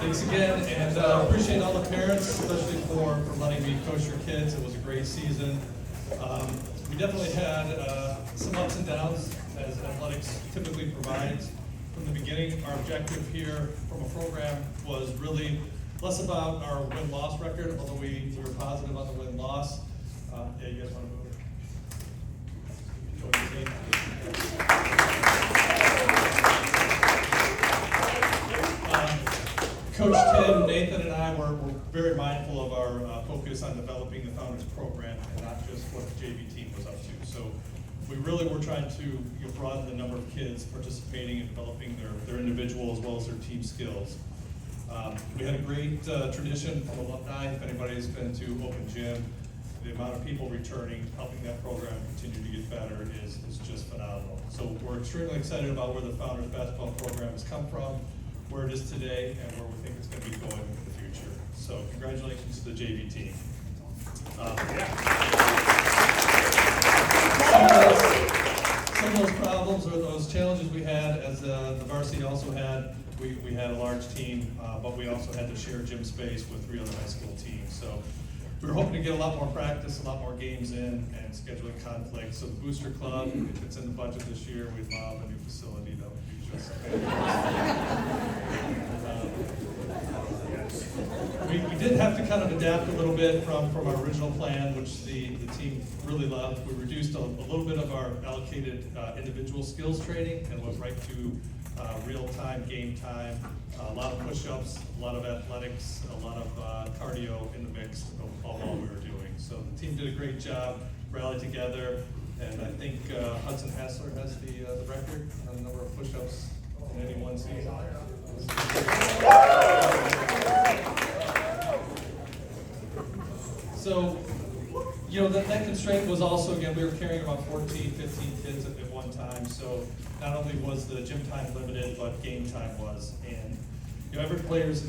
Thanks again, and appreciate all the parents, especially for letting me coach your kids. It was a great season. We definitely had some ups and downs, as athletics typically provides. From the beginning, our objective here from a program was really less about our win-loss record, although we were positive on the win-loss. Yeah, you guys want to move? Coach Tim, Nathan, and I were very mindful of our focus on developing the Founders program and not just what the JV team was up to. So we really were trying to broaden the number of kids participating and developing their individual as well as their team skills. We had a great tradition from alumni. If anybody's been to Open Gym, the amount of people returning, helping that program continue to get better is just phenomenal. So we're extremely excited about where the Founders basketball program has come from, where it is today, and where we think it's going to be going in the future. So congratulations to the JV team. Some of those problems or those challenges we had, as the varsity also had, we had a large team, but we also had to share gym space with 3 other high school teams. So we were hoping to get a lot more practice, a lot more games in, and scheduling conflicts. So the Booster Club, if it's in the budget this year, we'd love a new facility. That would be just we did have to kind of adapt a little bit from our original plan, which the team really loved. We reduced a little bit of our allocated individual skills training and went right to real-time, game time, a lot of push-ups, a lot of athletics, a lot of cardio in the mix of all we were doing. So the team did a great job, rallied together, and I think Hudson Hassler has the record on the number of push-ups in any one season. So, that constraint was also, again, we were carrying about 14, 15 kids at one time. So not only was the gym time limited, but game time was. And every player's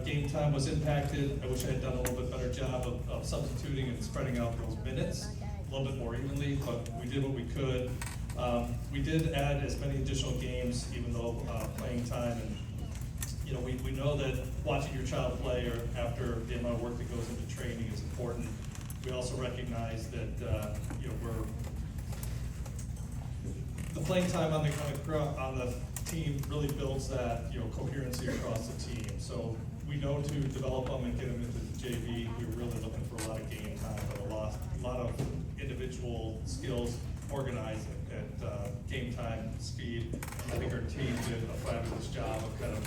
game time was impacted. I wish I had done a little bit better job of substituting and spreading out those minutes a little bit more evenly, but we did what we could. We did add as many additional games, even though playing time, and we know that watching your child play or after the amount of work that goes into training is important. We also recognize that the playing time on the team really builds that coherency across the team. So we know to develop them and get them into the JV. We're really looking for a lot of game time, but a lot of individual skills organized at game time speed. I think our team did a fabulous job of kind of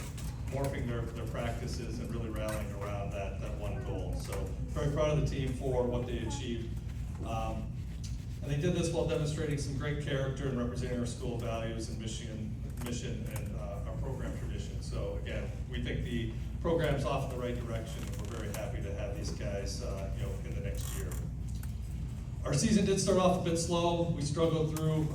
morphing their practices and really rallying around that one goal. So very proud of the team for what they achieved. And they did this while demonstrating some great character and representing our school values and mission and our program tradition. So again, we think the program's off in the right direction, and we're very happy to have these guys in the next year. Our season did start off a bit slow. We struggled through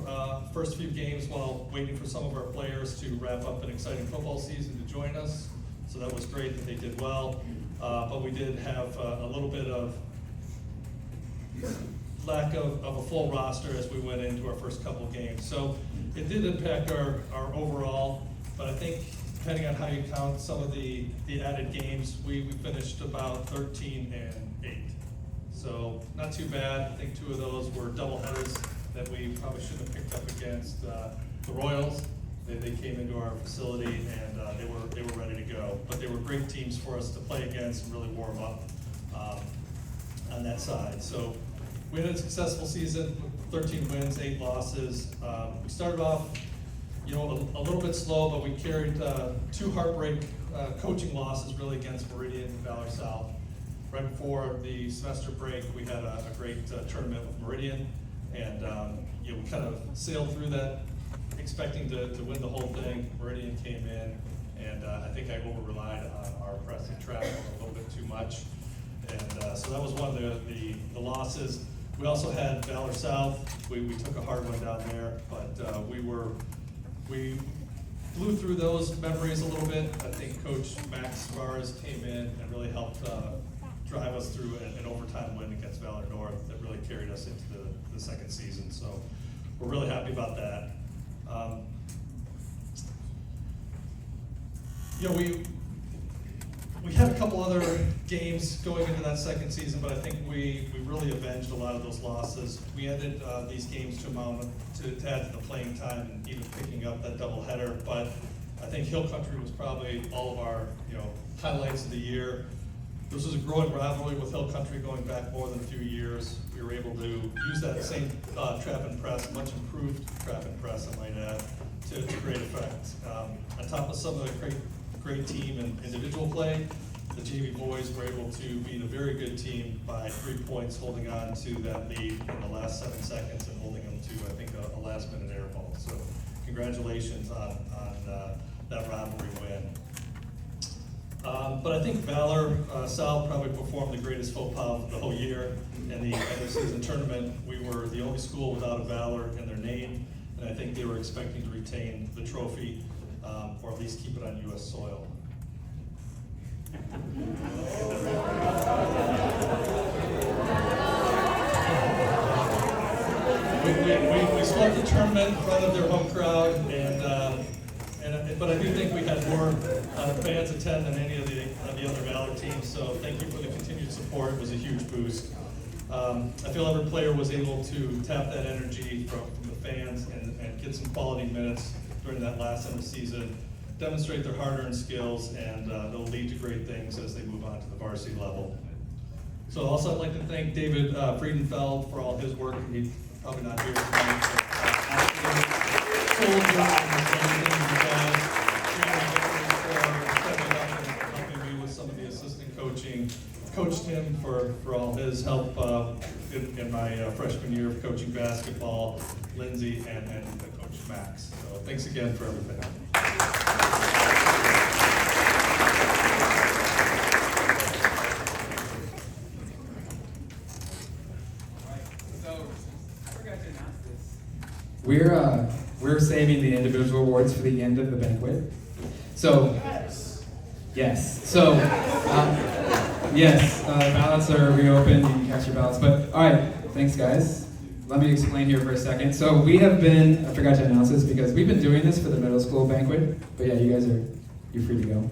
first few games while waiting for some of our players to wrap up an exciting football season to join us. So that was great that they did well. But we did have a little bit of lack of a full roster as we went into our first couple games. So it did impact our overall, but I think depending on how you count some of the added games, we finished about 13-8. So not too bad. I think 2 of those were doubleheaders that we probably shouldn't have picked up against the Royals. They came into our facility and they were ready to go. But they were great teams for us to play against and really warm up on that side. So we had a successful season with 13 wins, 8 losses. We started off a little bit slow, but we carried 2 heartbreak coaching losses really against Meridian and Valor South. Right before the semester break, we had a great tournament with Meridian, and we kind of sailed through that, expecting to win the whole thing. Meridian came in, and I think I over-relied on our pressing travel a little bit too much, and so that was one of the losses. We also had Valor South. We took a hard one down there, but we blew through those memories a little bit. I think Coach Max Suarez came in and really helped drive us through an overtime win against Valor North that really carried us into the second season. So we're really happy about that. we had a couple other games going into that second season, but I think we really avenged a lot of those losses. We ended these games to add to the playing time and even picking up that doubleheader. But I think Hill Country was probably all of our highlights of the year. This was a growing rivalry with Hill Country going back more than a few years. We were able to use that same trap and press, much improved trap and press, I might add, to great effect. On top of some of the great team and individual play, the JV boys were able to beat a very good team by 3 points, holding on to that lead in the last 7 seconds and holding them to, I think, a last-minute air ball. So congratulations on that rivalry win. But I think Valor South probably performed the greatest faux pas of the whole year. In the end of season tournament, we were the only school without a Valor in their name, and I think they were expecting to retain the trophy, or at least keep it on U.S. soil. We swept the tournament in front of their home crowd, but I do think we had more fans attend than any of the other Valor teams, so thank you for the continued support. It was a huge boost. I feel every player was able to tap that energy from the fans and get some quality minutes during that last end of the season, demonstrate their hard-earned skills, and they'll lead to great things as they move on to the varsity level. So also I'd like to thank David Friedenfeld for all his work. He's probably not here tonight, helping me with some of the assistant coaching. Coached him for all his help in my freshman year of coaching basketball, Lindsay, and Coach Max. So thanks again for everything. We're saving the individual awards for the end of the banquet. So, yes. So, ballots are reopened. You can cast your ballots. But all right, thanks, guys. Let me explain here for a second. So we have been. I forgot to announce this because we've been doing this for the middle school banquet. But yeah, you're free to go.